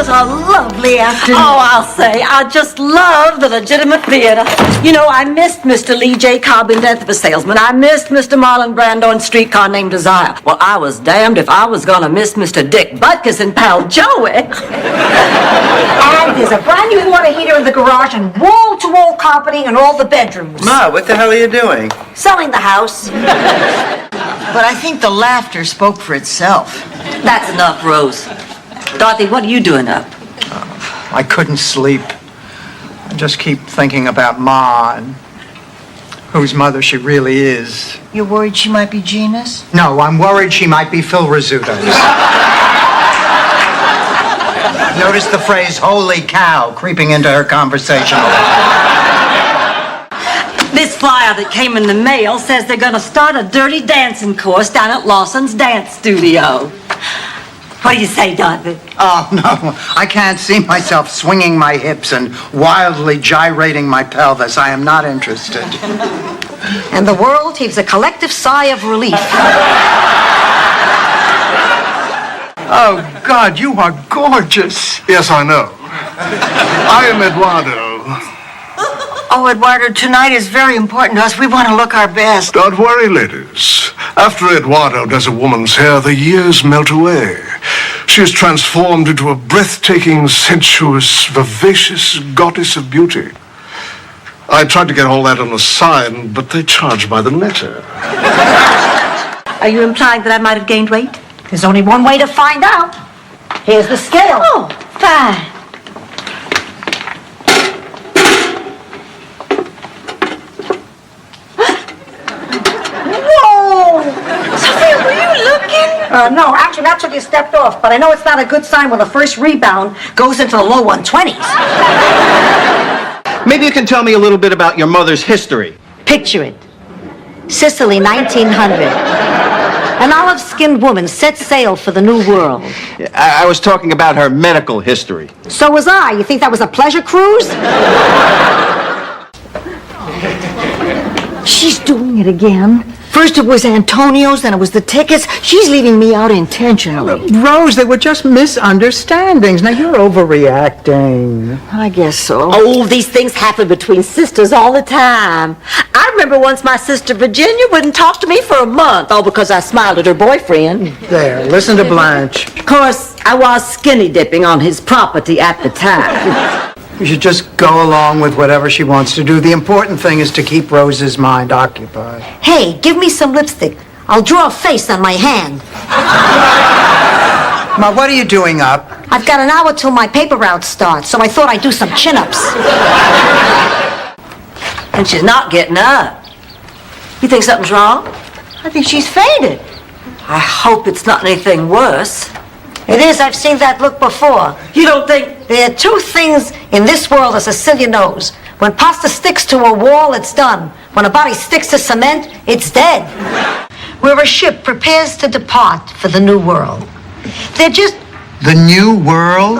was a lovely afternoon. Oh, I'll say, I just love the legitimate theater. You know, I missed Mr. Lee J. Cobb in Death of a Salesman. I missed Mr. Marlon Brando in Streetcar Named Desire. Well, I was damned if I was gonna miss Mr. Dick Butkus and Pal Joey. And there's a brand new water heater in the garage and wall-to-wall carpeting in all the bedrooms. Ma, what the hell are you doing? Selling the house. But I think the laughter spoke for itself. That's enough, Rose. Dorothy, what are you doing up? I couldn't sleep. I just keep thinking about Ma and whose mother she really is. You're worried she might be Gina's? No, I'm worried she might be Phil Rizzuto's. Notice the phrase, holy cow, creeping into her conversation. This flyer that came in the mail says they're gonna start a dirty dancing course down at Lawson's Dance Studio. What do you say, Dorothy? Oh, no, I can't see myself swinging my hips and wildly gyrating my pelvis. I am not interested. And the world heaves a collective sigh of relief. Oh, God, you are gorgeous. Yes, I know. I am Eduardo. Oh, Eduardo, tonight is very important to us. We want to look our best. Don't worry, ladies. After Eduardo does a woman's hair, the years melt away. She is transformed into a breathtaking, sensuous, vivacious goddess of beauty. I tried to get all that on a sign, but they charge by the letter. Are you implying that I might have gained weight? There's only one way to find out. Here's the scale. Oh, fine. Sophia, were you looking? No, actually, that's when you stepped off. But I know it's not a good sign when the first rebound goes into the low 120s. Maybe you can tell me a little bit about your mother's history. Picture it. Sicily, 1900. An olive-skinned woman set sail for the New World. I was talking about her medical history. So was I. You think that was a pleasure cruise? She's doing it again. First it was Antonio's, then it was the tickets. She's leaving me out intentionally. Rose, they were just misunderstandings. Now, you're overreacting. I guess so. Oh, these things happen between sisters all the time. I remember once my sister Virginia wouldn't talk to me for a month, all because I smiled at her boyfriend. There, listen to Blanche. Of course, I was skinny dipping on his property at the time. You should just go along with whatever she wants to do. The important thing is to keep Rose's mind occupied. Hey, give me some lipstick. I'll draw a face on my hand. Ma, what are you doing up? I've got an hour till my paper route starts, so I thought I'd do some chin-ups. And she's not getting up. You think something's wrong? I think she's fainted. I hope it's not anything worse. It is. I've seen that look before. You don't think... There are two things in this world, as Cecilia knows. When pasta sticks to a wall, it's done. When a body sticks to cement, it's dead. We're a ship prepares to depart for the New World. They're just... The New World?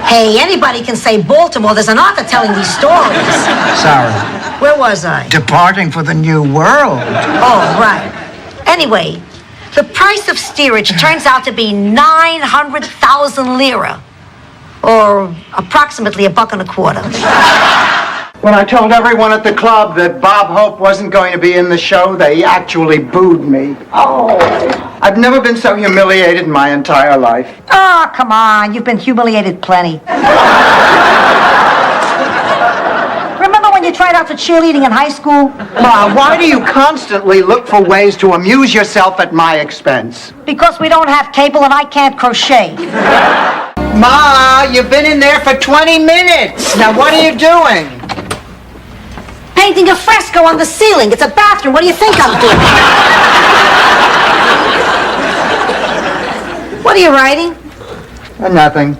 Hey, anybody can say Baltimore. There's an author telling these stories. Sorry. Where was I? Departing for the New World. Oh, right. Anyway, the price of steerage turns out to be 900,000 lira. Or approximately $1.25. When I told everyone at the club that Bob Hope wasn't going to be in the show, they actually booed me. Oh. I've never been so humiliated in my entire life. Oh, come on. You've been humiliated plenty. Remember when you tried out for cheerleading in high school? Ma, why do you constantly look for ways to amuse yourself at my expense? Because we don't have cable and I can't crochet. Ma, you've been in there for 20 minutes. Now, what are you doing? Painting a fresco on the ceiling. It's a bathroom. What do you think I'm doing? What are you writing? Nothing.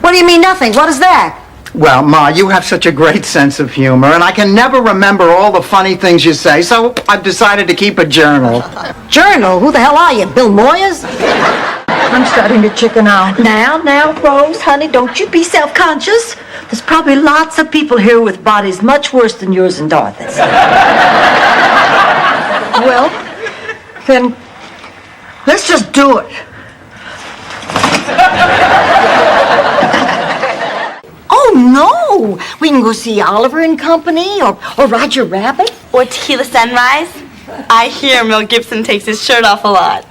What do you mean nothing? What is that? Well, Ma, you have such a great sense of humor, and I can never remember all the funny things you say, so I've decided to keep a journal. Journal? Who the hell are you, Bill Moyers? I'm starting to chicken out. Now, Rose, honey, don't you be self-conscious. There's probably lots of people here with bodies much worse than yours and Dorothy's. Well, then let's just do it. can go see Oliver and Company or Roger Rabbit. Or Tequila Sunrise. I hear Mel Gibson takes his shirt off a lot.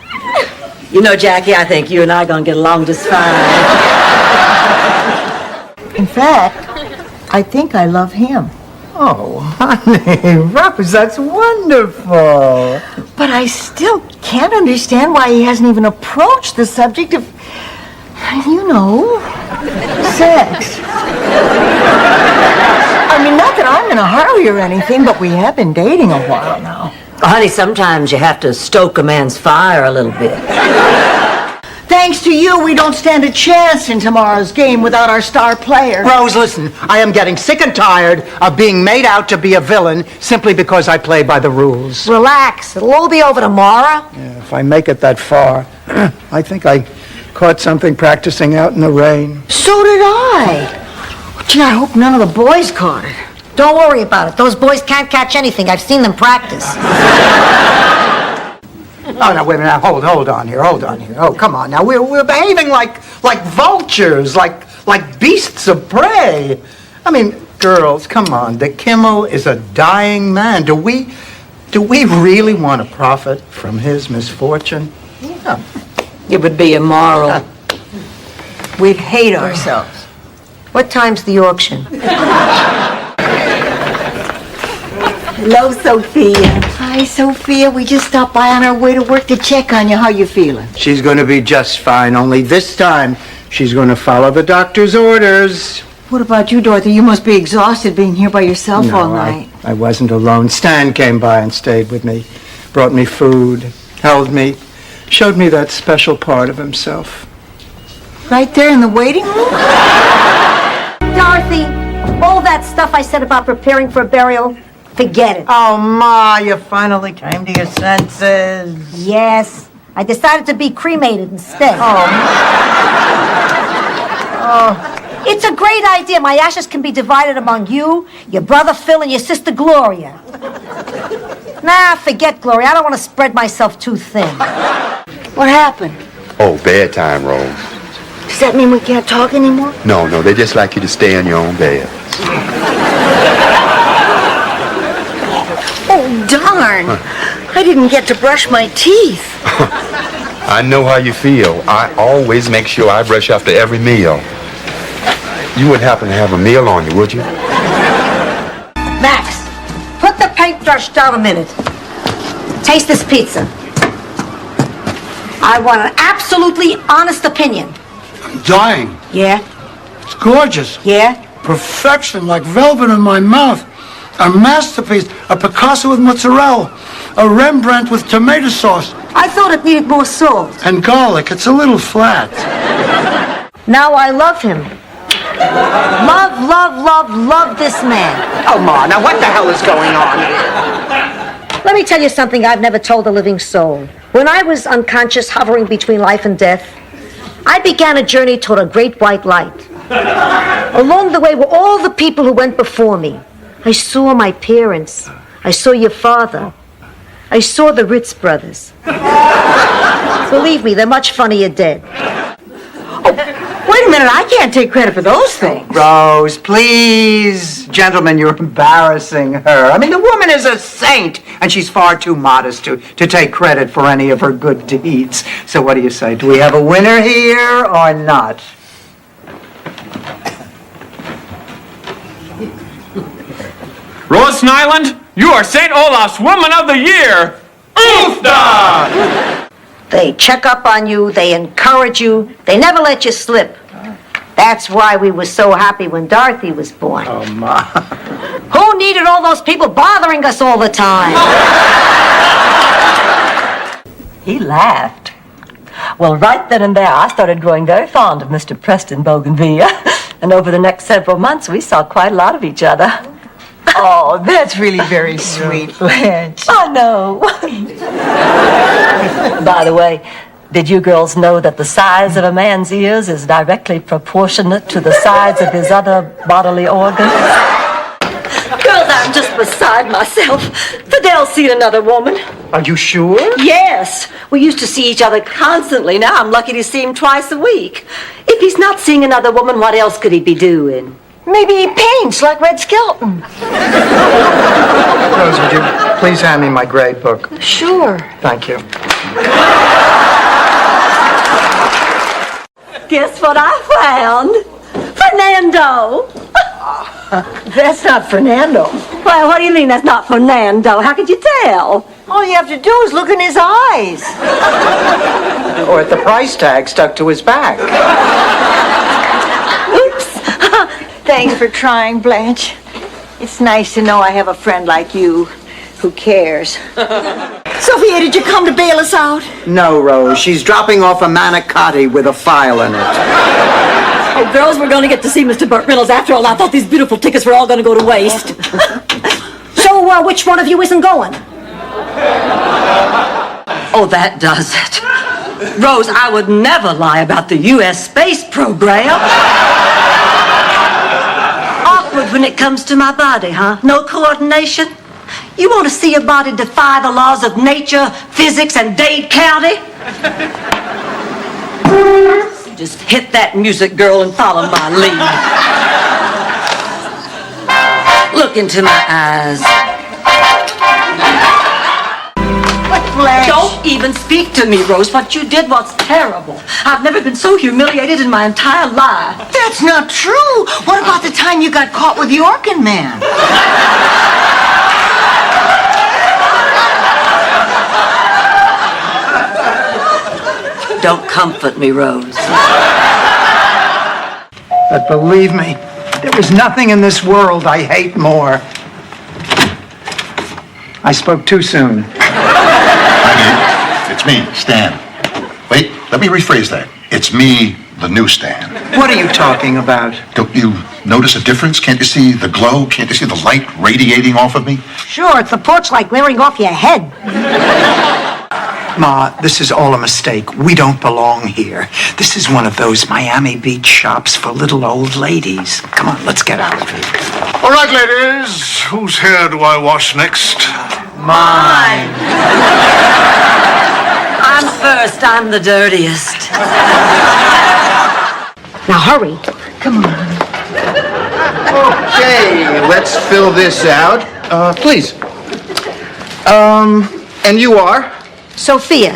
You know, Jackie, I think you and I are going to get along just fine. In fact, I think I love him. Oh, honey, Rose, that's wonderful. But I still can't understand why he hasn't even approached the subject of, sex. I mean, not that I'm in a hurry or anything, but we have been dating a while now. Honey, sometimes you have to stoke a man's fire a little bit. Thanks to you, we don't stand a chance in tomorrow's game without our star player. Rose, listen, I am getting sick and tired of being made out to be a villain simply because I play by the rules. Relax. It'll all be over tomorrow. Yeah, if I make it that far, I think I caught something practicing out in the rain. So did I. Gee, I hope none of the boys caught it. Don't worry about it. Those boys can't catch anything. I've seen them practice. Oh, now, wait a minute. Now, hold on here. Oh, come on. Now, we're behaving like vultures, like beasts of prey. I mean, girls, come on. The Kimmel is a dying man. Do we really want to profit from his misfortune? Yeah. It would be immoral. We'd hate ourselves. What time's the auction? Hello, Sophia. Hi, Sophia. We just stopped by on our way to work to check on you. How you feeling? She's going to be just fine, only this time she's going to follow the doctor's orders. What about you, Dorothy? You must be exhausted being here by yourself all night. I wasn't alone. Stan came by and stayed with me, brought me food, held me, showed me that special part of himself. Right there in the waiting room? Dorothy, all that stuff I said about preparing for a burial, forget it. Oh, Ma, you finally came to your senses. Yes, I decided to be cremated instead. It's a great idea. My ashes can be divided among you, your brother Phil, and your sister Gloria. Nah, forget Gloria. I don't want to spread myself too thin. What happened? Oh, bedtime, Rose. Does that mean we can't talk anymore? No, they just like you to stay in your own bed. Oh, darn. I didn't get to brush my teeth. I know how you feel. I always make sure I brush after every meal. You wouldn't happen to have a meal on you, would you? Max, put the paintbrush down a minute. Taste this pizza. I want an absolutely honest opinion. I'm dying. Yeah? It's gorgeous. Yeah? Perfection, like velvet in my mouth. A masterpiece, a Picasso with mozzarella, a Rembrandt with tomato sauce. I thought it needed more salt. And garlic. It's a little flat. Now I love him. Love this man. Oh, Ma, now what the hell is going on here? Let me tell you something I've never told a living soul. When I was unconscious, hovering between life and death, I began a journey toward a great white light. Along the way were all the people who went before me. I saw my parents. I saw your father. I saw the Ritz brothers. Believe me, they're much funnier dead. Wait a minute, I can't take credit for those things. Rose, please. Gentlemen, you're embarrassing her. I mean, the woman is a saint, and she's far too modest to take credit for any of her good deeds. So what do you say? Do we have a winner here or not? Rose Nyland, you are St. Olaf's Woman of the Year! Oofda! They check up on you, they encourage you, they never let you slip. That's why we were so happy when Dorothy was born. Oh, Ma. Who needed all those people bothering us all the time? He laughed. Well, right then and there, I started growing very fond of Mr. Preston Bougainvillea. And over the next several months, we saw quite a lot of each other. Oh, that's really very sweet, Blanche. I know. By the way, did you girls know that the size of a man's ears is directly proportionate to the size of his other bodily organs? Girls, I'm just beside myself. Fidel's seen another woman. Are you sure? Yes. We used to see each other constantly. Now I'm lucky to see him twice a week. If he's not seeing another woman, what else could he be doing? Maybe he paints like Red Skelton. Rose, would you please hand me my grade book? Sure. Thank you. Guess what I found? Fernando. That's not Fernando. Well, what do you mean that's not Fernando? How could you tell? All you have to do is look in his eyes. Or at the price tag stuck to his back. Oops. Thanks for trying, Blanche. It's nice to know I have a friend like you who cares. Sophia, did you come to bail us out? No, Rose. She's dropping off a manicotti with a file in it. Oh, girls, we're going to get to see Mr. Burt Reynolds. After all, I thought these beautiful tickets were all going to go to waste. So, which one of you isn't going? Oh, that does it. Rose, I would never lie about the U.S. space program. Awkward when it comes to my body, huh? No coordination? You want to see your body defy the laws of nature, physics, and Dade County? Just hit that music, girl, and follow my lead. Look into my eyes. Blanche. Don't even speak to me, Rose. What you did was terrible. I've never been so humiliated in my entire life. That's not true. What about the time you got caught with the Orkin Man? Don't comfort me, Rose. But believe me, there is nothing in this world I hate more. I spoke too soon. It's me, Stan. Wait, let me rephrase that. It's me, the new Stan. What are you talking about? Don't you notice a difference? Can't you see the glow? Can't you see the light radiating off of me? Sure, it's the porch light glaring off your head. Ma, this is all a mistake. We don't belong here. This is one of those Miami Beach shops for little old ladies. Come on, let's get out of here. All right, ladies. Whose hair do I wash next? Mine. I'm first. I'm the dirtiest. Now hurry. Come on. Okay, let's fill this out. Please. And you are? Sophia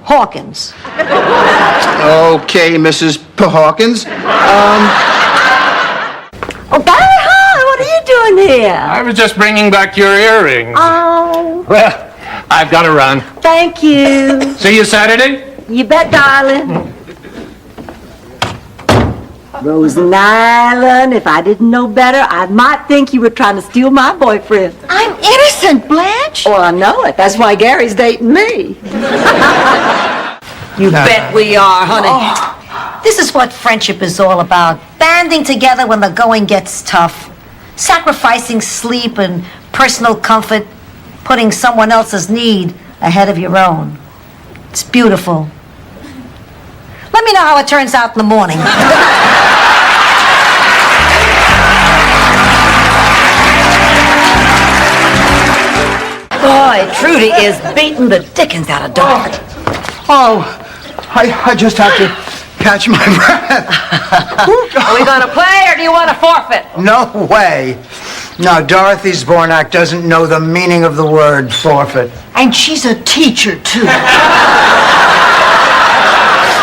Hawkins. Okay, Mrs. P. Hawkins. Oh, Barry, hi. What are you doing here? I was just bringing back your earrings. Oh, Well, I've got to run. thank you. See you Saturday? You bet, darling. Rosen Island, if I didn't know better, I might think you were trying to steal my boyfriend. I'm innocent, Blanche. Oh, I know it. That's why Gary's dating me. You bet we are, honey. Oh, this is what friendship is all about. Banding together when the going gets tough. Sacrificing sleep and personal comfort. Putting someone else's need ahead of your own. It's beautiful. Let me know how it turns out in the morning. Boy, Trudy is beating the dickens out of Dorothy. Oh, I just have to catch my breath. Are we going to play or do you want to forfeit? No way. No, Dorothy Zbornak doesn't know the meaning of the word forfeit. And she's a teacher, too.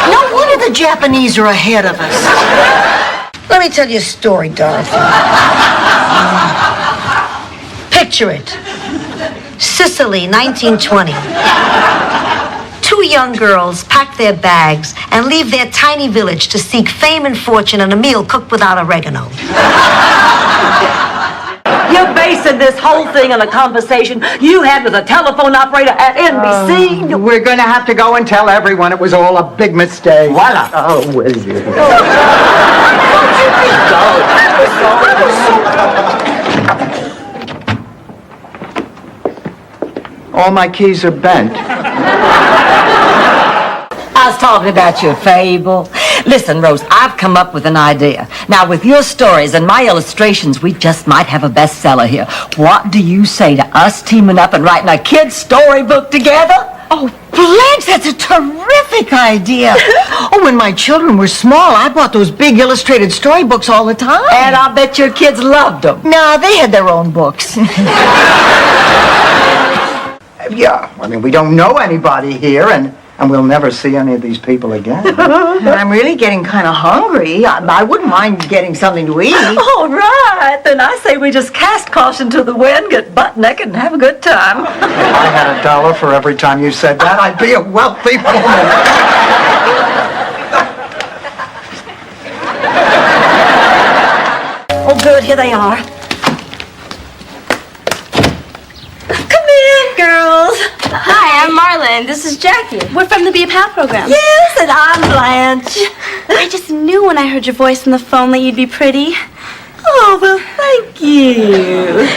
No wonder the Japanese are ahead of us. Let me tell you a story, Dorothy. Picture it. Sicily, 1920. Two young girls pack their bags and leave their tiny village to seek fame and fortune and a meal cooked without oregano. You're basing this whole thing on a conversation you had with a telephone operator at NBC. We're going to have to go and tell everyone it was all a big mistake. Voila. Oh, will you? All my keys are bent. I was talking about your fable. Listen, Rose, I've come up with an idea. Now, with your stories and my illustrations, we just might have a bestseller here. What do you say to us teaming up and writing a kid's storybook together? Oh, Blanche, that's a terrific idea. Oh, when my children were small, I bought those big illustrated storybooks all the time. And I bet your kids loved them. No, they had their own books. Yeah, I mean, we don't know anybody here, and we'll never see any of these people again. I'm really getting kind of hungry. I wouldn't mind getting something to eat. All right, then I say we just cast caution to the wind, get butt naked, and have a good time. If I had $1 for every time you said that, I'd be a wealthy woman. Oh, good, here they are. Come in, girls. Hi, I'm Marlon. This is Jackie. We're from the Be a Pal program. Yes, and I'm Blanche. I just knew when I heard your voice on the phone that you'd be pretty. Oh, well, thank you.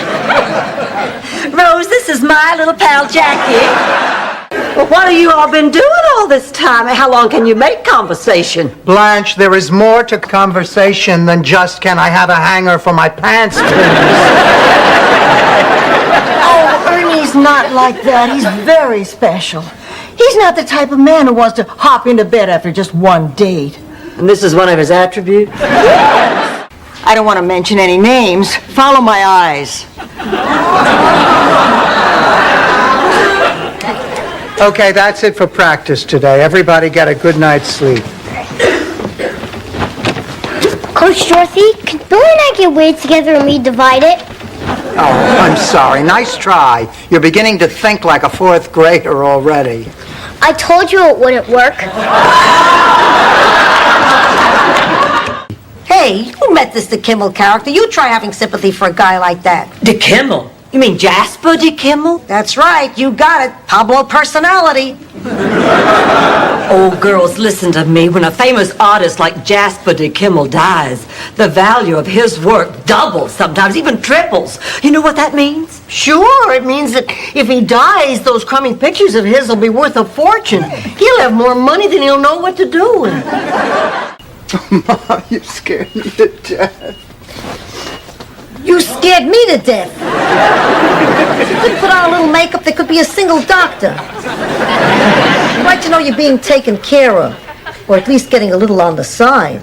Rose, this is my little pal, Jackie. Well, what have you all been doing all this time? How long can you make conversation? Blanche, there is more to conversation than just, can I have a hanger for my pants, please? Oh, Ernie's not like that. He's very special. He's not the type of man who wants to hop into bed after just one date. And this is one of his attributes? I don't want to mention any names. Follow my eyes. Okay, that's it for practice today. Everybody get a good night's sleep. Coach Dorothy, could Billy and I get weights together and we divide it? Oh, I'm sorry. Nice try. You're beginning to think like a fourth grader already. I told you it wouldn't work. Hey, you met this DeKimmel character. You try having sympathy for a guy like that. DeKimmel? You mean Jasper DeKimmel? That's right. You got it. Pablo personality. Oh, girls, listen to me. When a famous artist like Jasper DeKimmel dies, the value of his work doubles, sometimes even triples. You know what that means? Sure, it means that if he dies, those crummy pictures of his will be worth a fortune. He'll have more money than he'll know what to do with. Ma, you scared me to death. You scared me to death. If you could put on a little makeup, there could be a single doctor. I'd like to know you're being taken care of, or at least getting a little on the side.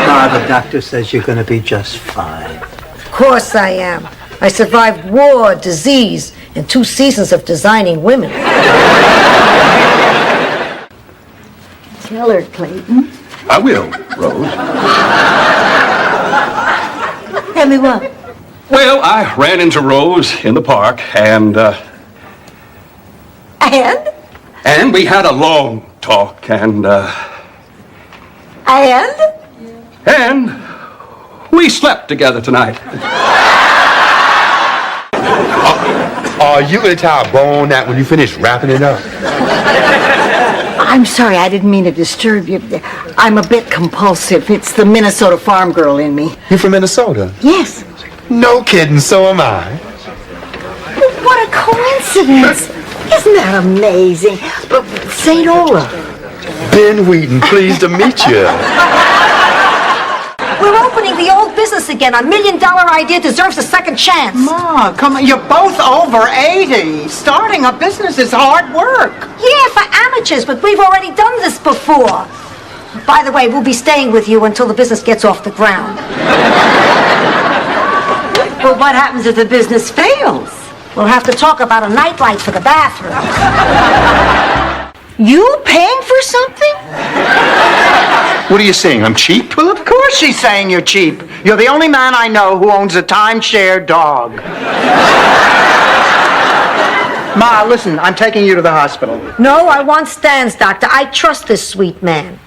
Ma, the doctor says you're going to be just fine. Of course I am. I survived war, disease, and 2 seasons of designing women. Tell her, Clayton. I will, Rose. Tell me what? Well, I ran into Rose in the park, and we had a long talk, and we slept together tonight. Are you going to tie a bow on that when you finish wrapping it up? I'm sorry, I didn't mean to disturb you. I'm a bit compulsive. It's the Minnesota farm girl in me. You from Minnesota? Yes. No kidding, so am I. What a coincidence. Isn't that amazing? But St. Olaf. Ben Wheaton, pleased to meet you. We're opening the old business again. A $1 million idea deserves a second chance. Ma, come on. You're both over 80. Starting a business is hard work. Yeah, for amateurs, but we've already done this before. By the way, we'll be staying with you until the business gets off the ground. Well, what happens if the business fails? We'll have to talk about a nightlight for the bathroom. You paying for something? What are you saying? I'm cheap? Well, of course she's saying you're cheap. You're the only man I know who owns a timeshare dog. Ma, listen, I'm taking you to the hospital. No, I want Stan's doctor. I trust this sweet man.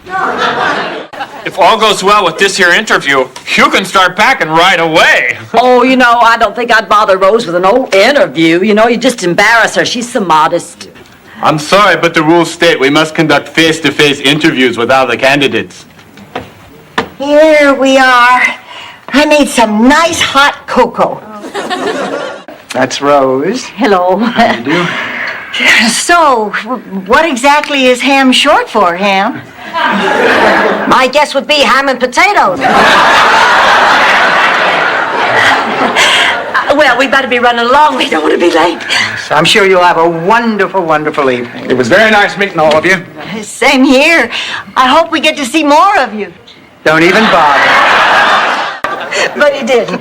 If all goes well with this here interview, you can start packing right away. Oh, you know, I don't think I'd bother Rose with an old interview. You know, you just embarrass her. She's so modest. I'm sorry, but the rules state we must conduct face-to-face interviews with all the candidates. Here we are. I made some nice hot cocoa. That's Rose. Hello. How do you do? So, what exactly is ham short for, Ham? My guess would be ham and potatoes. Well, we better be running along. We don't want to be late. I'm sure you'll have a wonderful, wonderful evening. It was very nice meeting all of you. Same here. I hope we get to see more of you. Don't even bother. But he didn't.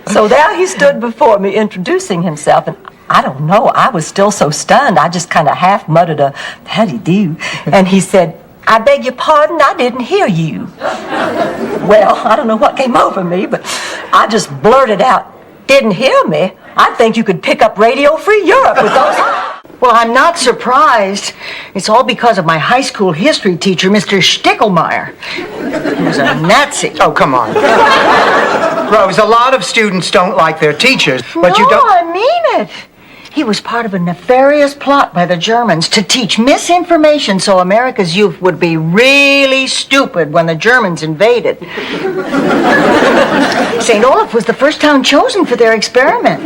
So there he stood before me introducing himself, and I don't know, I was still so stunned. I just kind of half muttered a how do you do? And he said, I beg your pardon, I didn't hear you. Well, I don't know what came over me, but I just blurted out, didn't hear me? I think you could pick up Radio Free Europe with those. Well, I'm not surprised. It's all because of my high school history teacher, Mr. Stickelmeyer. He was a Nazi. Oh, come on. Rose, a lot of students don't like their teachers, but you No, don't... I mean it. He was part of a nefarious plot by the Germans to teach misinformation so America's youth would be really stupid when the Germans invaded. St. Olaf was the first town chosen for their experiment.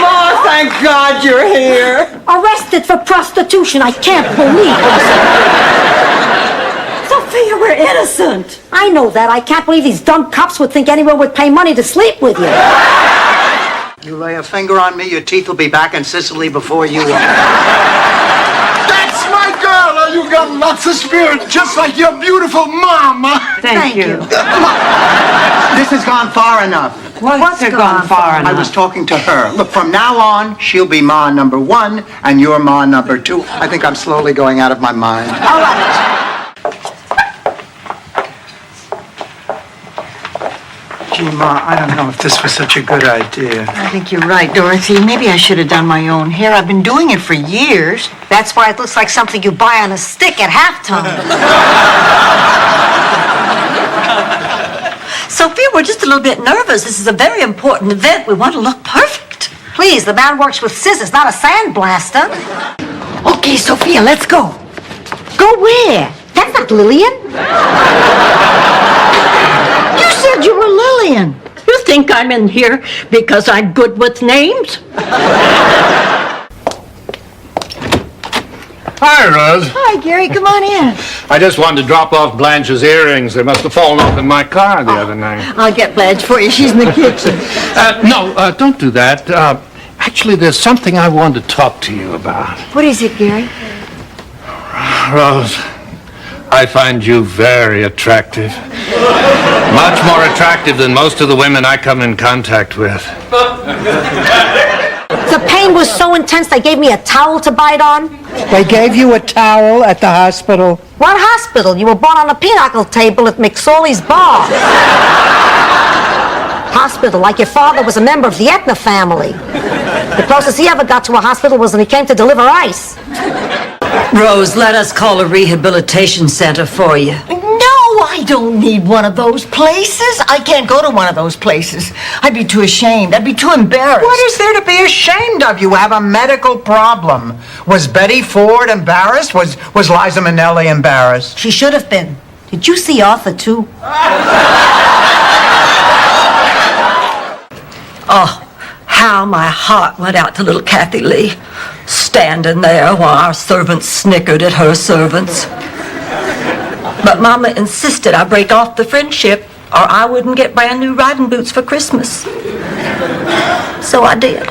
Ma, thank God you're here. Arrested for prostitution. I can't believe it. Sophia, we're innocent. I know that. I can't believe these dumb cops would think anyone would pay money to sleep with you. You lay a finger on me, your teeth will be back in Sicily before you are. That's my girl! You got lots of spirit, just like your beautiful mama. Thank you. This has gone far enough. What's gone far I was talking to her. Look, from now on, she'll be Ma number 1, and you're Ma number 2. I think I'm slowly going out of my mind. All right. Gee, Ma, I don't know if this was such a good idea. I think you're right, Dorothy. Maybe I should have done my own hair. I've been doing it for years. That's why it looks like something you buy on a stick at halftime. Sophia, we're just a little bit nervous. This is a very important event. We want to look perfect. Please, the man works with scissors, not a sandblaster. Okay, Sophia, let's go. Go where? That's not Lillian. You said you were Lillian. You think I'm in here because I'm good with names? Hi, Rose. Hi, Gary. Come on in. I just wanted to drop off Blanche's earrings. They must have fallen off in my car the other night. I'll get Blanche for you. She's in the kitchen. No, don't do that. Actually, there's something I wanted to talk to you about. What is it, Gary? Rose, I find you very attractive. Much more attractive than most of the women I come in contact with. The pain was so intense they gave me a towel to bite on. They gave you a towel at the hospital? What hospital? You were born on a pinochle table at McSorley's bar. Hospital, like your father was a member of the Etna family. The closest he ever got to a hospital was when he came to deliver ice. Rose, let us call a rehabilitation center for you. No, I don't need one of those places. I can't go to one of those places. I'd be too ashamed. I'd be too embarrassed. What is there to be ashamed of? You have a medical problem. Was Betty Ford embarrassed? Was Liza Minnelli embarrassed? She should have been. Did you see Arthur, too? Oh, how my heart went out to little Kathy Lee, standing there while our servants snickered at her servants. But Mama insisted I break off the friendship or I wouldn't get brand new riding boots for Christmas. So I did.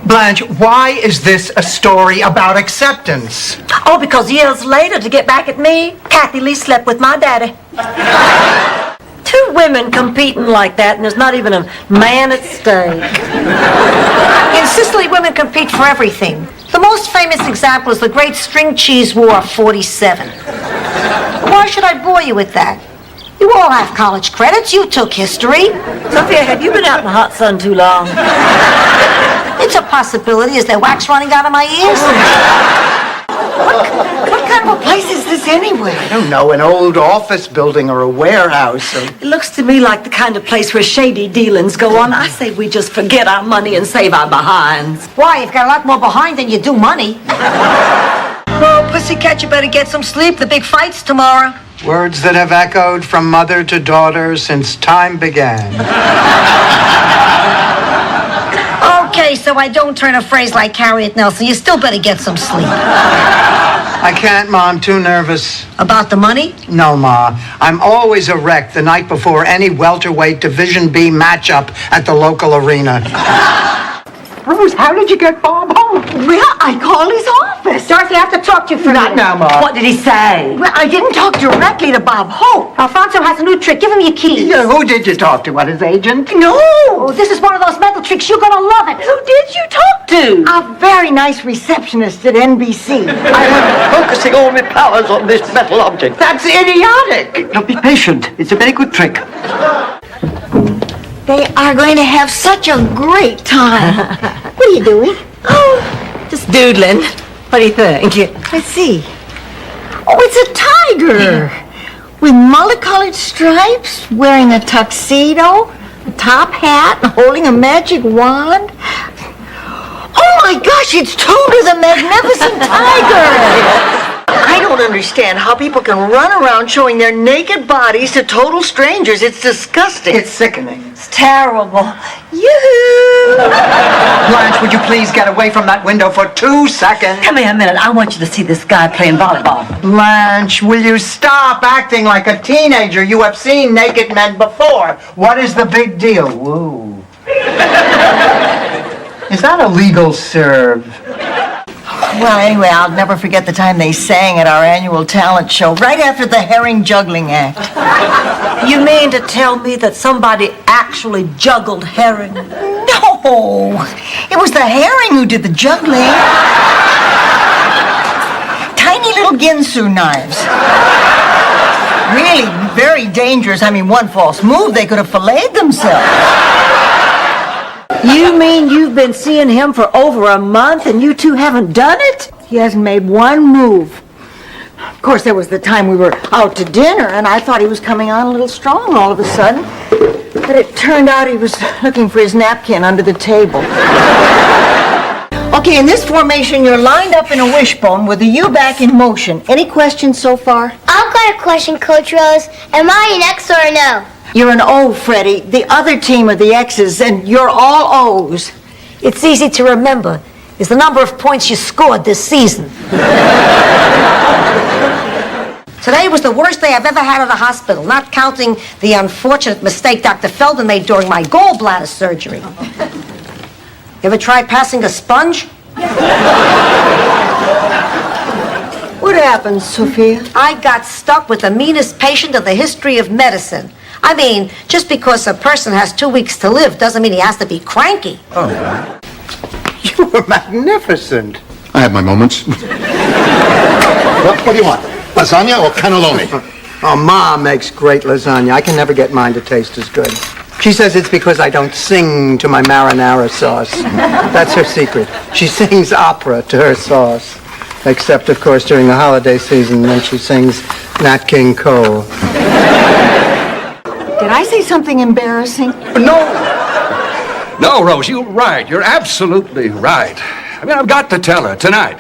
Blanche, why is this a story about acceptance? Oh, because years later, to get back at me, Kathy Lee slept with my daddy. Two women competing like that, and there's not even a man at stake. In Sicily, women compete for everything. The most famous example is the Great String Cheese War of '47. Why should I bore you with that? You all have college credits. You took history. Sophia, have you been out in the hot sun too long? It's a possibility. Is there wax running out of my ears? What kind of a place is this anyway? I don't know, an old office building or a warehouse. It looks to me like the kind of place where shady dealings go on. I say we just forget our money and save our behinds. Why? You've got a lot more behind than you do money. Oh, pussycat, you better get some sleep. The big fight's tomorrow. Words that have echoed from mother to daughter since time began. Okay, so I don't turn a phrase like Harriet Nelson. You still better get some sleep. I can't, Ma. I'm too nervous. About the money? No, Ma. I'm always a wreck the night before any welterweight Division B matchup at the local arena. Rose, how did you get Bob home? Well, I called his office. Dorothy, I have to talk to you for a Not minute. now, Ma. What did he say? Well, I didn't talk directly to Bob Hope. Alfonso has a new trick. Give him your keys. Yeah, who did you talk to? What, his agent? No. Oh, this is one of those mental tricks. You're gonna love it. Who did you talk to? A very nice receptionist at NBC. I am focusing all my powers on this metal object. That's idiotic. Now be patient. It's a very good trick. They are going to have such a great time. What are you doing? Oh, just doodling. What do you think? Let's see. Oh, it's a tiger. With multicolored stripes, wearing a tuxedo, a top hat, and holding a magic wand. Oh my gosh, it's Tudor the Magnificent Tiger! I don't understand how people can run around showing their naked bodies to total strangers. It's disgusting. It's sickening. It's terrible. Yoo-hoo! Blanche, would you please get away from that window for 2 seconds? Come here a minute. I want you to see this guy playing volleyball. Blanche, will you stop acting like a teenager? You have seen naked men before. What is the big deal? Whoa. Is that a legal serve? Well, anyway, I'll never forget the time they sang at our annual talent show, right after the herring juggling act. You mean to tell me that somebody actually juggled herring? No! It was the herring who did the juggling. Tiny little Ginsu knives. Really very dangerous. I mean, one false move, they could have filleted themselves. You mean you've been seeing him for over a month and you two haven't done it? He hasn't made one move. Of course, there was the time we were out to dinner, and I thought he was coming on a little strong all of a sudden. But it turned out he was looking for his napkin under the table. Okay, in this formation, you're lined up in a wishbone with the U back in motion. Any questions so far? I've got a question, Coach Rose. Am I an X or an O? You're an O, Freddie. The other team are the X's, and you're all O's. It's easy to remember. Is the number of points you scored this season. Today was the worst day I've ever had at a hospital, not counting the unfortunate mistake Dr. Feldman made during my gallbladder surgery. You ever tried passing a sponge? What happened, Sophia? I got stuck with the meanest patient in the history of medicine. I mean, just because a person has 2 weeks to live doesn't mean he has to be cranky. Oh, you were magnificent. I have my moments. What do you want? Lasagna or cannelloni? Oh, Ma makes great lasagna. I can never get mine to taste as good. She says it's because I don't sing to my marinara sauce. That's her secret. She sings opera to her sauce. Except, of course, during the holiday season when she sings Nat King Cole. Did I say something embarrassing? No, Rose, you're right. You're absolutely right. I mean, I've got to tell her tonight.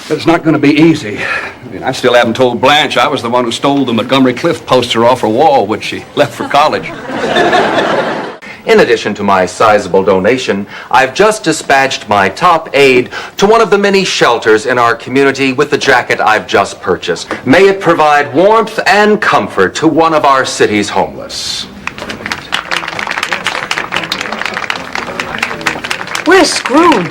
But it's not going to be easy. I mean, I still haven't told Blanche I was the one who stole the Montgomery Clift poster off her wall when she left for college. In addition to my sizable donation, I've just dispatched my top aide to one of the many shelters in our community with the jacket I've just purchased. May it provide warmth and comfort to one of our city's homeless. We're screwed.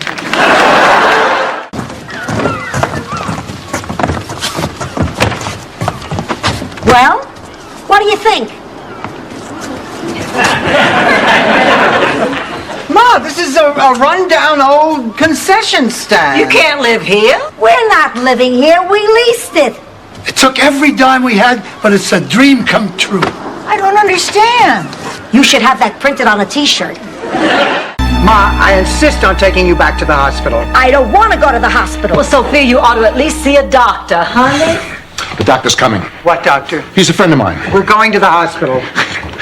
Well, what do you think? Ma, this is a rundown old concession stand. You can't live here. We're not living here. We leased it. It took every dime we had, but it's a dream come true. I don't understand. You should have that printed on a T-shirt. Ma, I insist on taking you back to the hospital. I don't want to go to the hospital. Well, Sophia, you ought to at least see a doctor, honey. The doctor's coming. What doctor? He's a friend of mine. We're going to the hospital.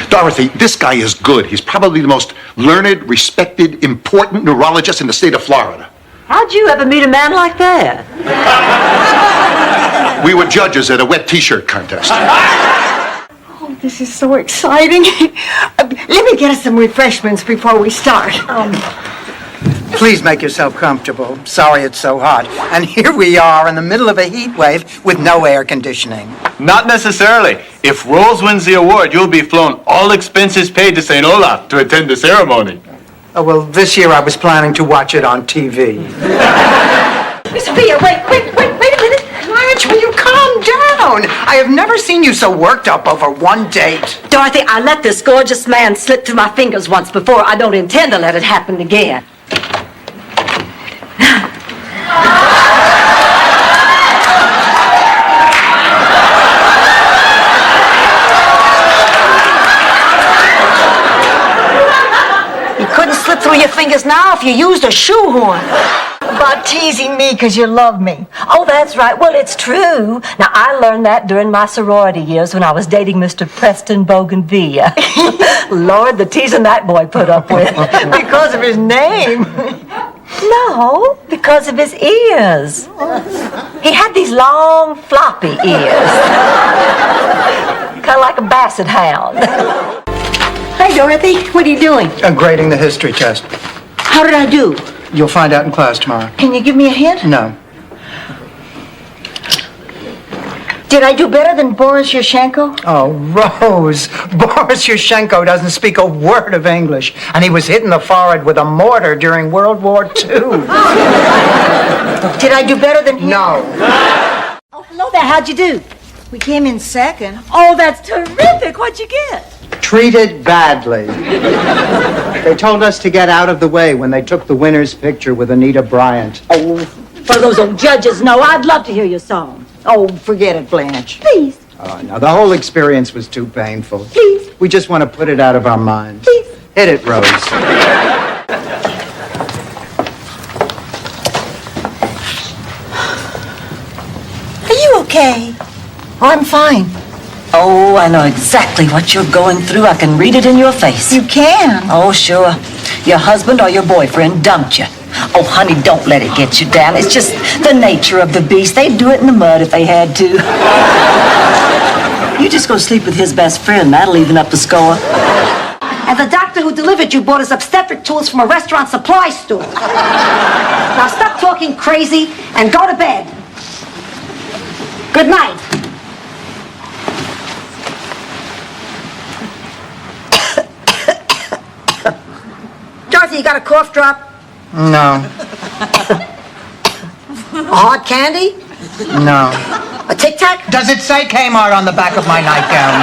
Dorothy, this guy is good. He's probably the most learned, respected, important neurologist in the state of Florida. How'd you ever meet a man like that? We were judges at a wet T-shirt contest. Oh, this is so exciting. Let me get us some refreshments before we start. Please make yourself comfortable. Sorry it's so hot. And here we are in the middle of a heat wave with no air conditioning. Not necessarily. If Rose wins the award, you'll be flown all expenses paid to St. Olaf to attend the ceremony. Oh, well, this year I was planning to watch it on TV. Miss Sophia, wait a minute. Blanche, will you calm down? I have never seen you so worked up over one date. Dorothy, I let this gorgeous man slip through my fingers once before. I don't intend to let it happen again. You couldn't slip through your fingers now if you used a shoehorn. About teasing me because you love me. Oh, that's right. Well, it's true. Now, I learned that during my sorority years when I was dating Mr. Preston Bougainvillea. Lord, the teasing that boy put up with. Because of his name. No, because of his ears. He had these long, floppy ears. Kind of like a basset hound. Hi, Dorothy. What are you doing? I'm grading the history test. How did I do? You'll find out in class tomorrow. Can you give me a hint? No. Did I do better than Boris Yashchenko? Oh, Rose. Boris Yashchenko doesn't speak a word of English, and he was hit in the forehead with a mortar during World War II. Did I do better than him? No. Oh, hello there. How'd you do? We came in second. Oh, that's terrific. What'd you get? Treated badly. They told us to get out of the way when they took the winner's picture with Anita Bryant. Oh, for those old judges, no. I'd love to hear your song. Oh, forget it, Blanche. Please. Oh, no, the whole experience was too painful. Please. We just want to put it out of our minds. Please. Hit it, Rose. Are you okay? Oh, I'm fine. Oh, I know exactly what you're going through. I can read it in your face. You can. Oh, sure. Your husband or your boyfriend dumped you. Oh, honey, don't let it get you down. It's just the nature of the beast. They'd do it in the mud if they had to. You just go sleep with his best friend. That'll even up the score. And the doctor who delivered you bought his obstetric tools from a restaurant supply store. Now stop talking crazy and go to bed. Good night. Dorothy, you got a cough drop? No. A hard candy? No. A Tic Tac? Does it say Kmart on the back of my nightgown?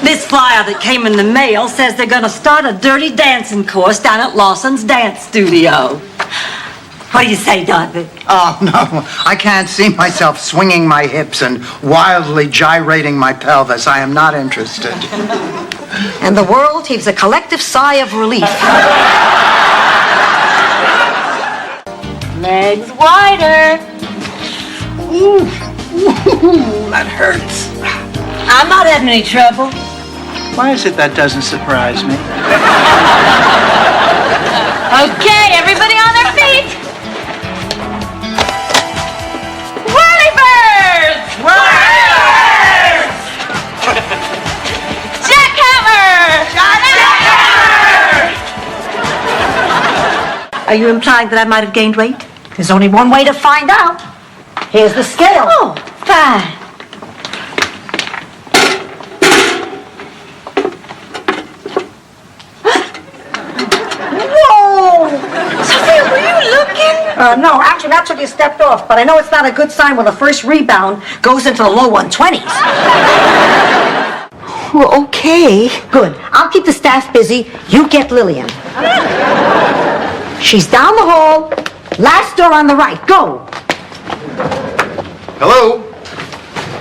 This flyer that came in the mail says they're going to start a dirty dancing course down at Lawson's dance studio. What do you say, Dorothy? Oh, no. I can't see myself swinging my hips and wildly gyrating my pelvis. I am not interested. And the world heaves a collective sigh of relief. Legs wider. Ooh, that hurts. I'm not having any trouble. Why is it that doesn't surprise me? Okay, everybody on their feet. Whirly birds! Whirly birds! Jackhammer! Are you implying that I might have gained weight? There's only one way to find out. Here's the scale. Oh, fine. Whoa! Sophia, were you looking? No, actually, that's what you stepped off. But I know it's not a good sign when the first rebound goes into the low 120s. Well, okay. Good. I'll keep the staff busy. You get Lillian. She's down the hall. Last door on the right. Go. Hello?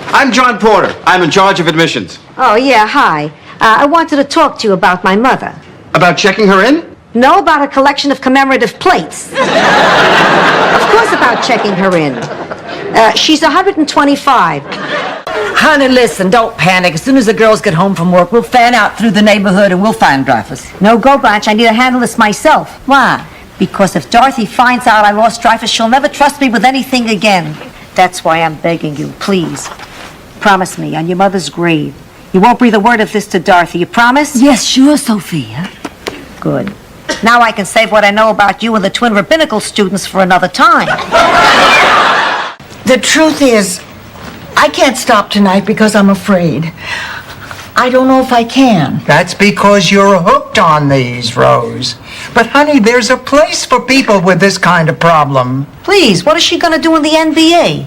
I'm John Porter. I'm in charge of admissions. Oh, yeah, hi. I wanted to talk to you about my mother. About checking her in? No, about a collection of commemorative plates. Of course about checking her in. She's 125. Honey, listen, don't panic. As soon as the girls get home from work, we'll fan out through the neighborhood and we'll find Dreyfus. No, go, Blanche. I need to handle this myself. Why? Because if Dorothy finds out I lost Dreyfus, she'll never trust me with anything again. That's why I'm begging you, please. Promise me, on your mother's grave, you won't breathe a word of this to Dorothy. You promise? Yes, sure, Sophia. Good. Now I can save what I know about you and the twin rabbinical students for another time. The truth is, I can't stop tonight because I'm afraid. I don't know if I can. That's because you're hooked on these, Rose. But honey, there's a place for people with this kind of problem. Please, what is she going to do in the NBA?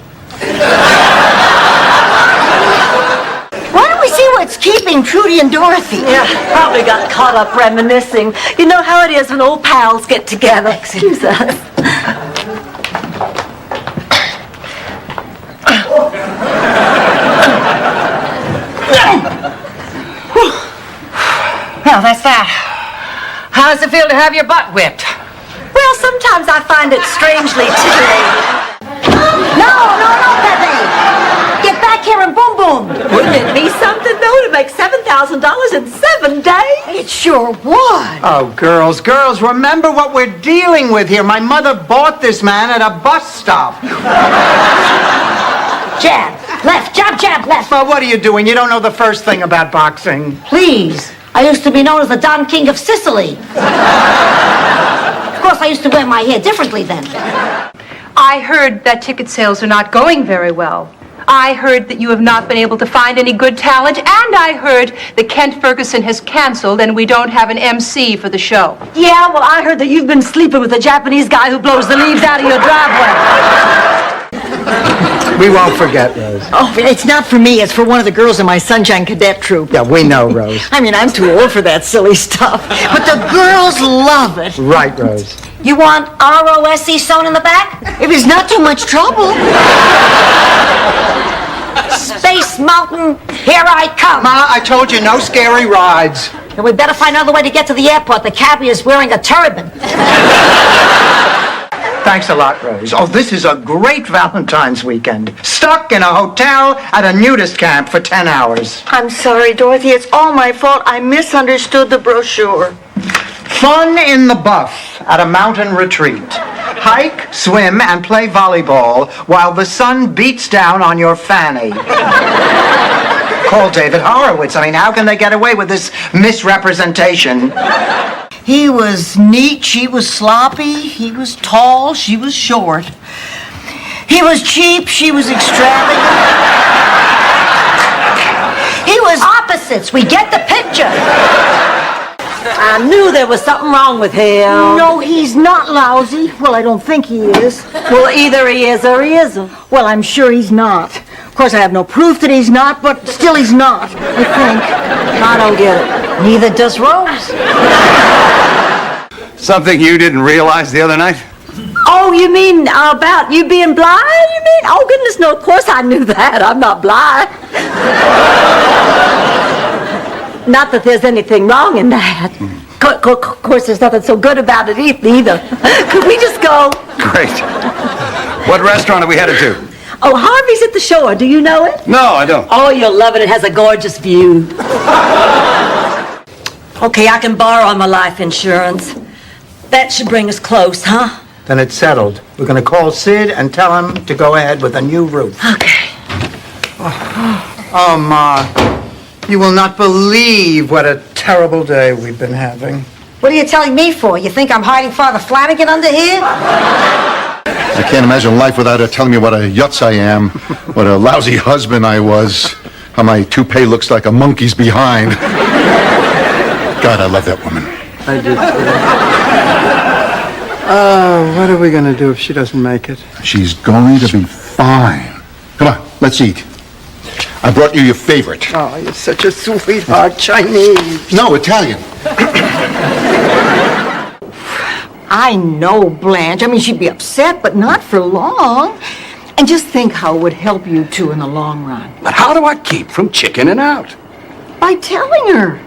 Why don't we see what's keeping Trudy and Dorothy? Yeah, probably got caught up reminiscing. You know how it is when old pals get together. Excuse us. Well, that's that. How does it feel to have your butt whipped? Well, sometimes I find it strangely titillating. No, Pepe! Get back here and boom boom! Wouldn't it be something, though, to make $7,000 in 7 days? It sure would. Oh, girls, remember what we're dealing with here. My mother bought this man at a bus stop. Jab, left, jab, left. Well, what are you doing? You don't know the first thing about boxing. Please, I used to be known as the Don King of Sicily. Of course, I used to wear my hair differently then. I heard that ticket sales are not going very well. I heard that you have not been able to find any good talent, and I heard that Kent Ferguson has canceled and we don't have an MC for the show. Yeah, well, I heard that you've been sleeping with a Japanese guy who blows the leaves out of your driveway. We won't forget, Rose. Oh, it's not for me. It's for one of the girls in my Sunshine Cadet troop. Yeah, we know, Rose. I mean, I'm too old for that silly stuff. But the girls love it. Right, Rose. You want ROSE sewn in the back? If it's not too much trouble. Space Mountain, here I come. Ma, I told you, no scary rides. And we better find another way to get to the airport. The cabbie is wearing a turban. Thanks a lot, Rose. Oh, this is a great Valentine's weekend. Stuck in a hotel at a nudist camp for 10 hours. I'm sorry, Dorothy. It's all my fault. I misunderstood the brochure. Fun in the buff at a mountain retreat. Hike, swim, and play volleyball while the sun beats down on your fanny. Call David Horowitz. I mean, how can they get away with this misrepresentation? He was neat, she was sloppy. He was tall, she was short. He was cheap, she was extravagant. He was opposites. We get the picture. I knew there was something wrong with him. No, he's not lousy. Well, I don't think he is. Well, either he is or he isn't. Well, I'm sure he's not. Of course, I have no proof that he's not, but still he's not, I think. I don't get it. Neither does Rose. Something you didn't realize the other night? Oh, you mean about you being blind, you mean? Oh, goodness, no, of course I knew that. I'm not blind. Not that there's anything wrong in that. Of course, there's nothing so good about it either. Could we just go? Great. What restaurant are we headed to? Oh, Harvey's at the shore. Do you know it? No, I don't. Oh, you'll love it. It has a gorgeous view. Okay, I can borrow my life insurance. That should bring us close, huh? Then it's settled. We're going to call Sid and tell him to go ahead with a new roof. Okay. Oh, Ma, you will not believe what a terrible day we've been having. What are you telling me for? You think I'm hiding Father Flanagan under here? I can't imagine life without her telling me what a yutz I am, what a lousy husband I was, how my toupee looks like a monkey's behind. God, I love that woman. I do too. What are we going to do if she doesn't make it? She's going to be fine. Come on, let's eat. I brought you your favorite. Oh, you're such a sweetheart. Chinese. No, Italian. I know, Blanche. I mean, she'd be upset, but not for long. And just think how it would help you two in the long run. But how do I keep from chickening out? By telling her.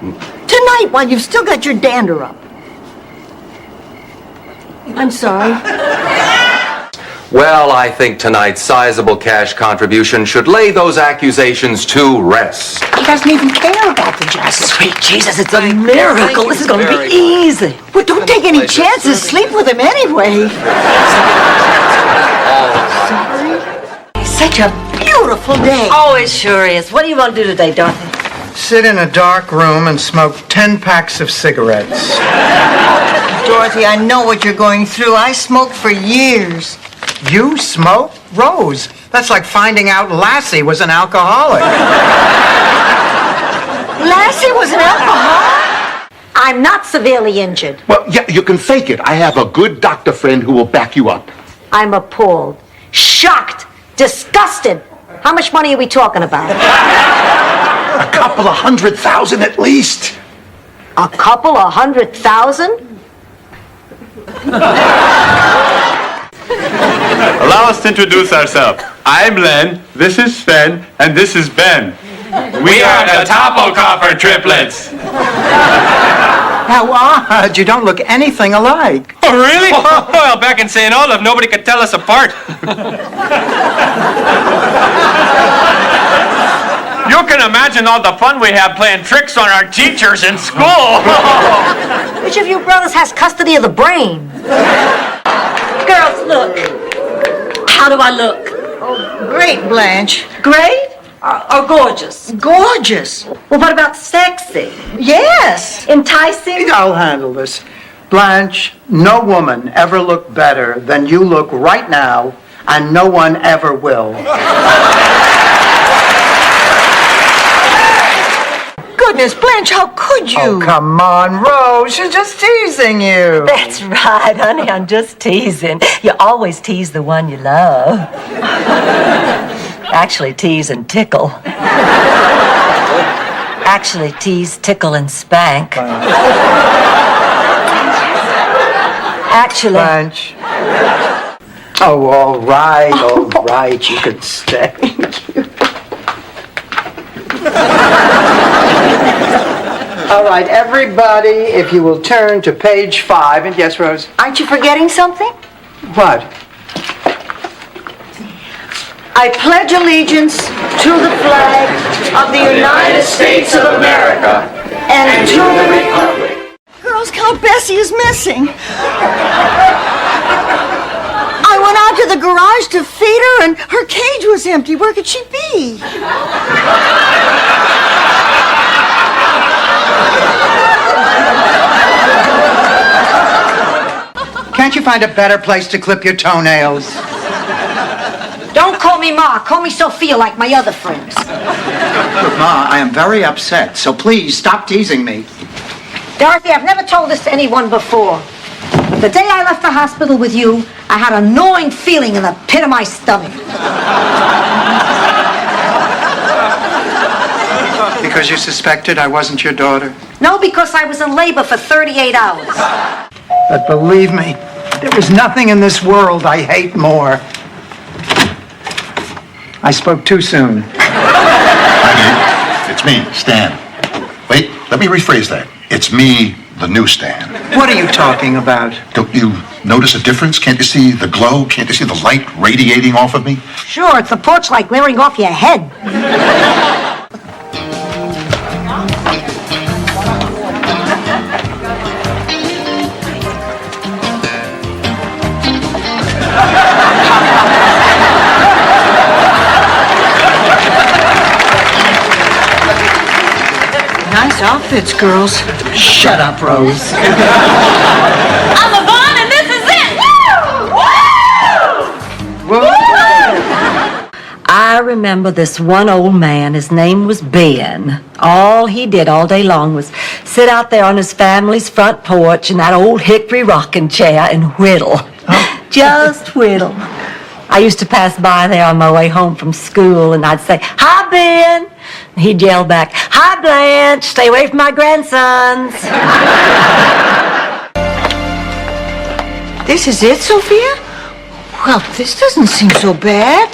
Tonight, while you've still got your dander up. I'm sorry. Well, I think tonight's sizable cash contribution should lay those accusations to rest. He doesn't even care about the justice. Sweet Jesus, it's a miracle. This is going to be easy. Well, don't take any chances. Sleep with him anyway. Sorry. Such a beautiful day. Oh, it sure is. What do you want to do today, Dorothy? sit in a dark room and smoke 10 packs of cigarettes. Dorothy, I know what you're going through. I smoked for years. You smoke? Rose, that's like finding out Lassie was an alcoholic. Lassie was an alcoholic? I'm not severely injured. Well, yeah, you can fake it. I have a good doctor friend who will back you up. I'm appalled, shocked, disgusted. How much money are we talking about? A couple of $100,000 at least. A couple of $100,000? Allow us to introduce ourselves. I'm Len, this is Sven, and this is Ben. We are the Toppelkoffer triplets. How odd. You don't look anything alike. Oh, really? Well, back in St. Olaf, nobody could tell us apart. You can imagine all the fun we have playing tricks on our teachers in school. Which of you brothers has custody of the brain? Girls, look. How do I look? Oh, great, Blanche. Great or gorgeous? Gorgeous. Well, what about sexy? Yes. Enticing? I'll handle this. Blanche, no woman ever looked better than you look right now, and no one ever will. Goodness, Blanche, how could you? Oh, come on, Rose. She's just teasing you. That's right, honey. I'm just teasing. You always tease the one you love. Actually, tease and tickle. Actually, tease, tickle, and spank. Actually... Blanche. Oh, all right. You can stay. All right, everybody, if you will turn to page 5. And yes, Rose? Aren't you forgetting something? What? I pledge allegiance to the flag of the United States of America and to the republic. Girl Scout Bessie is missing. I went out to the garage to feed her and her cage was empty. Where could she be? Can't you find a better place to clip your toenails? Don't call me Ma. Call me Sophia like my other friends. Look, Ma, I am very upset, so please stop teasing me. Dorothy, I've never told this to anyone before. But the day I left the hospital with you, I had a gnawing feeling in the pit of my stomach. Because you suspected I wasn't your daughter? No, because I was in labor for 38 hours. But believe me, there is nothing in this world I hate more. I spoke too soon. Honey, it's me, Stan. Wait, let me rephrase that. It's me, the new Stan. What are you talking about? Don't you notice a difference? Can't you see the glow? Can't you see the light radiating off of me? Sure, it's the porch light glaring off your head. Nice outfits, girls. Shut up, Rose. I'm Yvonne, and this is it! Woo! Woo! I remember this one old man. His name was Ben. All he did all day long was sit out there on his family's front porch in that old hickory rocking chair and whittle. Just whittle. I used to pass by there on my way home from school, and I'd say, "Hi, Ben." And he'd yell back, "Hi, Blanche. Stay away from my grandsons." This is it, Sophia? Well, this doesn't seem so bad.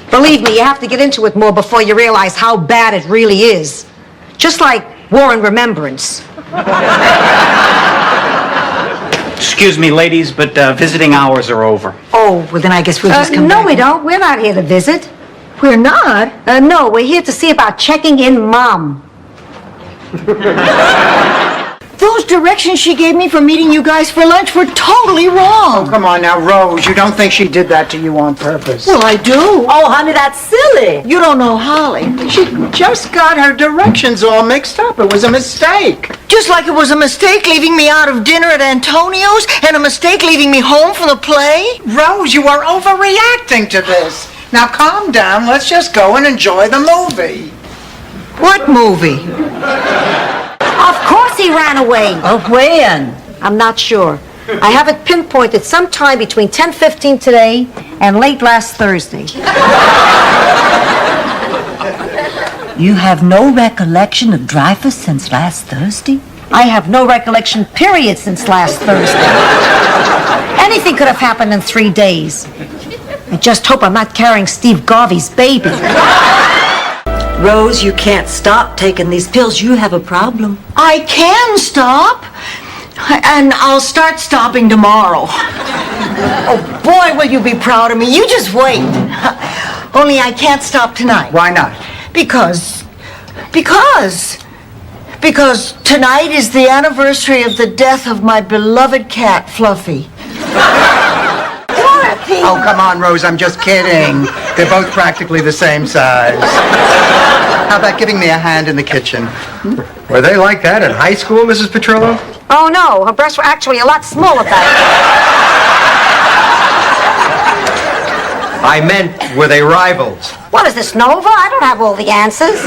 Believe me, you have to get into it more before you realize how bad it really is. Just like War and Remembrance. Excuse me, ladies, but visiting hours are over. Oh, well, then I guess we'll just come No, back. we don't. We're not here to visit. We're not. No, we're here to see about checking in Mom. Those directions she gave me for meeting you guys for lunch were totally wrong. Oh, come on now, Rose. You don't think she did that to you on purpose? Well, I do. Oh, honey, that's silly. You don't know Holly. She just got her directions all mixed up. It was a mistake. Just like it was a mistake leaving me out of dinner at Antonio's and a mistake leaving me home from the play. Rose, you are overreacting to this. Now calm down. Let's just go and enjoy the movie. What movie? Of course he ran away. Oh, when? I'm not sure. I have it pinpointed sometime between 10:15 today and late last Thursday. You have no recollection of Dreyfus since last Thursday? I have no recollection, period, since last Thursday. Anything could have happened in 3 days. I just hope I'm not carrying Steve Garvey's baby. Rose, you can't stop taking these pills. You have a problem. I can stop. And I'll start stopping tomorrow. Oh, boy, will you be proud of me. You just wait. Only I can't stop tonight. Why not? Because tonight is the anniversary of the death of my beloved cat, Fluffy. Dorothy! Oh, come on, Rose. I'm just kidding. They're both practically the same size. How about giving me a hand in the kitchen? Were they like that in high school, Mrs. Petrillo? Oh, no, her breasts were actually a lot smaller back I meant, were they rivals? then. What is this, Nova? I don't have all the answers.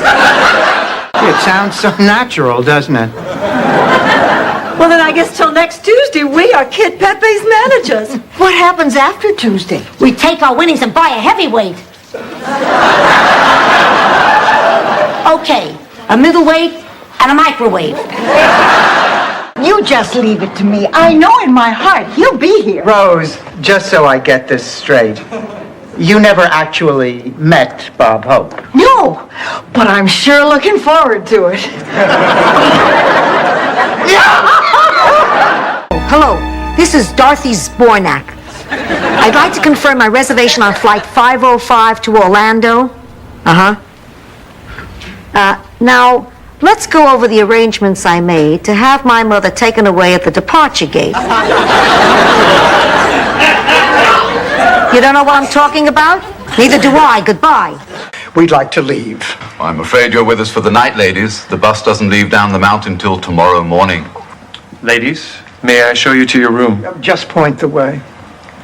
It sounds so natural, doesn't it? Well, then I guess till next Tuesday, we are Kid Pepe's managers. What happens after Tuesday? We take our winnings and buy a heavyweight. Okay, a middleweight and a microwave. You just leave it to me. I know in my heart he'll be here. Rose, just so I get this straight, you never actually met Bob Hope. No, but I'm sure looking forward to it. Hello, this is Dorothy Zbornak. I'd like to confirm my reservation on flight 505 to Orlando. Now, let's go over the arrangements I made to have my mother taken away at the departure gate. You don't know what I'm talking about? Neither do I. Goodbye. We'd like to leave. I'm afraid you're with us for the night, ladies. The bus doesn't leave down the mountain till tomorrow morning. Ladies, may I show you to your room? Just point the way.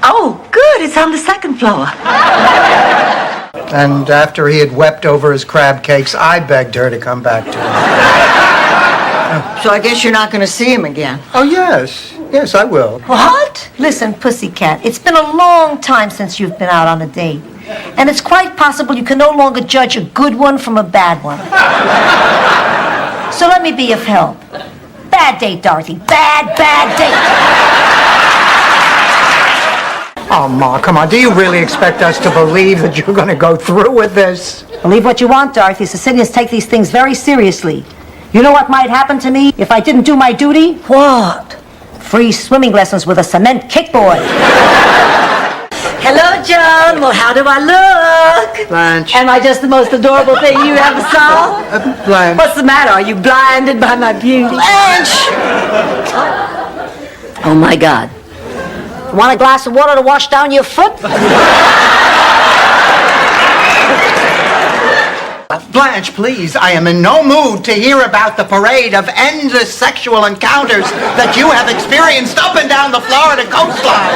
Oh, good. It's on the second floor. And after he had wept over his crab cakes, I begged her to come back to him. So I guess you're not going to see him again. Oh, yes. Yes, I will. What? Listen, pussycat, it's been a long time since you've been out on a date. And it's quite possible you can no longer judge a good one from a bad one. So let me be of help. Bad date, Dorothy. Bad date. Oh, Ma, come on. Do you really expect us to believe that you're going to go through with this? Believe what you want, Dorothy. Sicilians take these things very seriously. You know what might happen to me if I didn't do my duty? What? Free swimming lessons with a cement kickboard. Hello, John. Well, how do I look? Blanche. Am I just the most adorable thing you ever saw? Blanche. What's the matter? Are you blinded by my beauty? Blanche! Oh, my God. Want a glass of water to wash down your foot? Blanche, please, I am in no mood to hear about the parade of endless sexual encounters that you have experienced up and down the Florida coastline,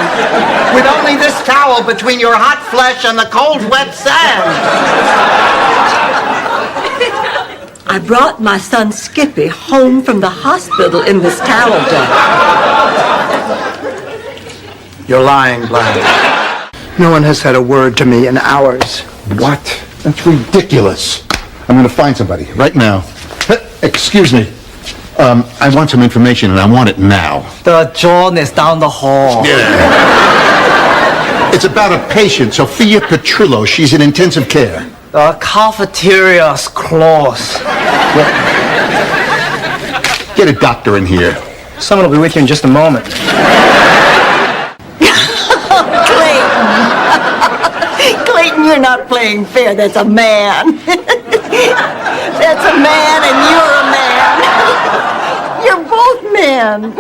with only this towel between your hot flesh and the cold, wet sand. I brought my son Skippy home from the hospital in this towel jar. You're lying, Blanche. No one has said a word to me in hours. What? That's ridiculous. I'm going to find somebody right now. Excuse me. I want some information, and I want it now. The John is down the hall. Yeah. It's about a patient, Sophia Petrillo. She's in intensive care. The cafeteria's closed. Get a doctor in here. Someone will be with you in just a moment. Clayton, you're not playing fair. That's a man. That's a man, and you're a man. You're both men. again.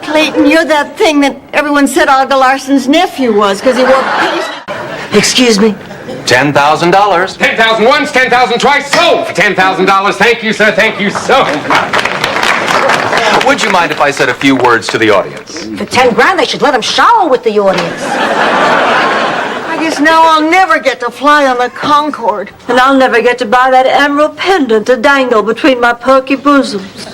Clayton, you're that thing that everyone said Olga Larson's nephew was because he wore paisley. Excuse me? $10,000. 10,000 once, 10,000 twice, sold for $10,000. Thank you, sir. Thank you so much. Would you mind if I said a few words to the audience? For 10 grand, they should let him shower with the audience. I guess now I'll never get to fly on the Concorde. And I'll never get to buy that emerald pendant to dangle between my perky bosoms.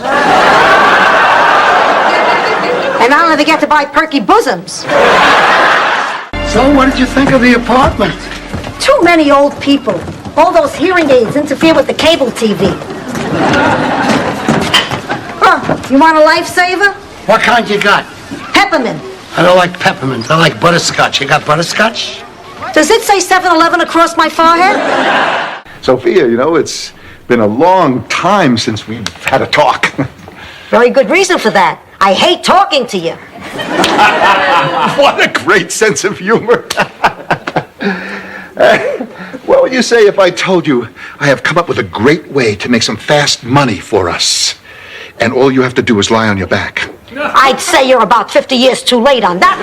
And I'll never get to buy perky bosoms. So what did you think of the apartment? Too many old people. All those hearing aids interfere with the cable TV. Huh, you want a lifesaver? What kind you got? Peppermint. I don't like peppermint. I like butterscotch. You got butterscotch? Does it say 7-Eleven across my forehead? Sophia, you know, it's been a long time since we've had a talk. Very good reason for that. I hate talking to you. What a great sense of humor. What would you say if I told you I have come up with a great way to make some fast money for us? And all you have to do is lie on your back. I'd say you're about 50 years too late on that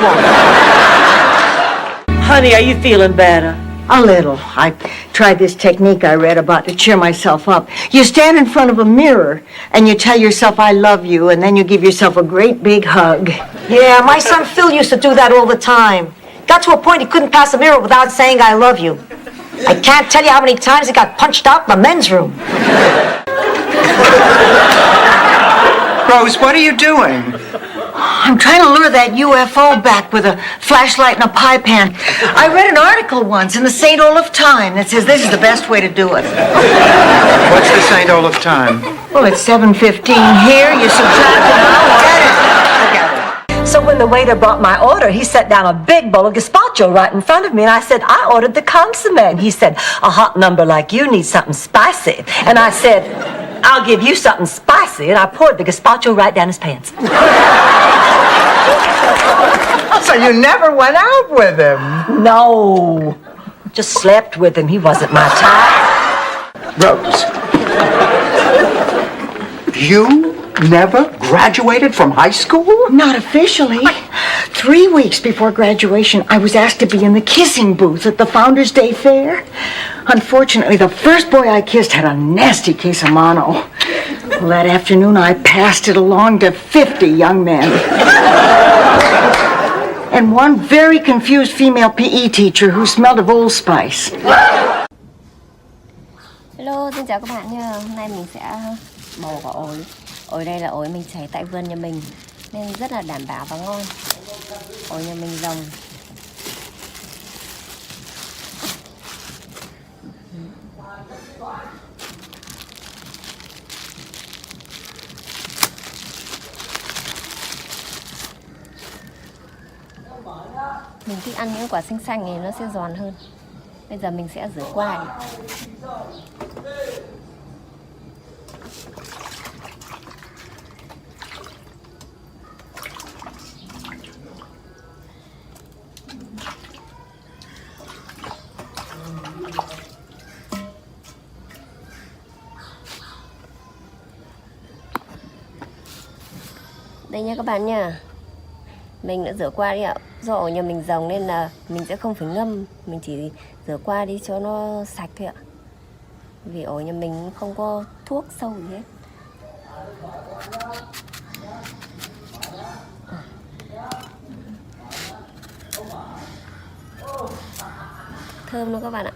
one. Honey, are you feeling better? A little. I tried this technique I read about to cheer myself up. You stand in front of a mirror and you tell yourself, I love you, and then you give yourself a great big hug. Yeah, my son Phil used to do that all the time. Got to a point he couldn't pass a mirror without saying I love you. I can't tell you how many times he got punched out in the men's room. Rose, what are you doing? I'm trying to lure that UFO back with a flashlight and a pie pan. I read an article once in the St. Olaf Time that says this is the best way to do it. What's the St. Olaf time? Well, it's 7:15 here. You subtract an hour. So when the waiter brought my order, he set down a big bowl of gazpacho right in front of me, and I said, I ordered the consomme. And he said, a hot number like you needs something spicy. And I said, I'll give you something spicy, and I poured the gazpacho right down his pants. So you never went out with him? No. Just slept with him. He wasn't my type. Rose, you never graduated from high school? Not officially. 3 weeks before graduation, I was asked to be in the kissing booth at the Founders Day Fair. Unfortunately, the first boy I kissed had a nasty case of mono. Well, that afternoon, I passed it along to 50 young men. And one very confused female PE teacher who smelled of Old Spice. Hello, xin chào các bạn nha. Hôm nay mình sẽ bầu vào ổi. Ổi đây là ổi mình chảy tại vườn nhà mình nên rất là đảm bảo và ngon. Ổi nhà mình rồng. Mình thích ăn những quả xanh xanh thì nó sẽ giòn hơn. Bây giờ mình sẽ rửa qua đi. Đây nha các bạn nha. Mình đã rửa qua đi ạ. Do ổi nhà mình rồng nên là mình sẽ không phải ngâm. Mình chỉ rửa qua đi cho nó sạch thôi ạ. Vì ổi nhà mình không có thuốc sâu gì hết. Thơm luôn các bạn ạ.